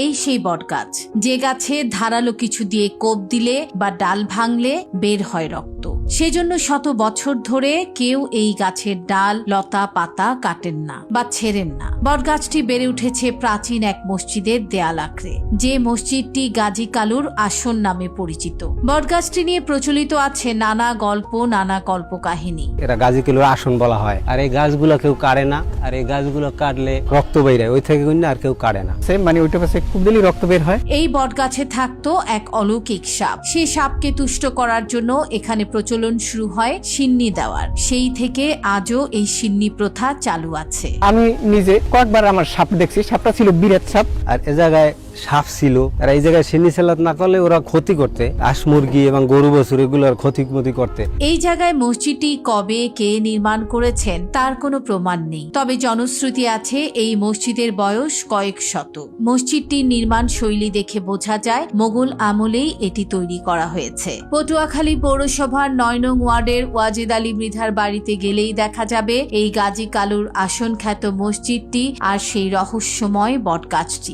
এই সেই বটগাছ, যে গাছে ধারালো কিছু দিয়ে কোপ দিলে বা ডাল ভাঙলে বের হয় রক্ত। সেজন্য শত বছর ধরে কেউ এই গাছের ডাল, লতা, পাতা কাটেন না বা ছেড়েন না। বটগাছটি বেড়ে উঠেছে প্রাচীন এক মসজিদের দেয়াল আঁকড়ে, যে মসজিদটি গাজী কালুর আসন নামে পরিচিত। বটগাছটি নিয়ে প্রচলিত আছে নানা গল্প, নানা কল্পকাহিনী। এটা গাজী কালুর আসন বলা হয়। আর এই গাছগুলো কেউ কাটে না, আর এই গাছগুলো কাটলে রক্ত বের হয়, ওই থেকে আর কেউ কাটে না। মানে ওইটা পাশে খুব দিনই রক্ত বের হয়। এই বটগাছে থাকতো এক অলৌকিক সাপ। সেই সাপকে তুষ্ট করার জন্য এখানে প্রচলন শুরু হয় সিন্নি দেওয়ার। সেই থেকে আজও এই সিন্নি প্রথা চালু আছে। আমি নিজে কয়েকবার আমার সাপ দেখছি, সাপটা ছিল বিরাট সাপ। আর এ জায়গায় সাপ ছিল, আর এই জায়গায় সিন্নি সেলাত না করলে ওরা ক্ষতি করতে, হাঁস মুরগি এবং গরু বছর এগুলোর ক্ষতি করতে। এই জায়গায় মসজিদটি কবে কে নির্মাণ করেছেন তার কোনো প্রমাণ নেই, তবে জনশ্রুতি আছে এই মসজিদের বয়স কয়েক শত। মসজিদটির নির্মাণ শৈলী দেখে বোঝা যায় মোগল আমলেই এটি তৈরি করা হয়েছে। পটুয়াখালী পৌরসভার ৯ নং ওয়ার্ডের ওয়াজেদ আলী মৃধার বাড়িতে গেলেই দেখা যাবে এই গাজী কালুর আসন খ্যাত মসজিদটি আর সেই রহস্যময় বটগাছটি।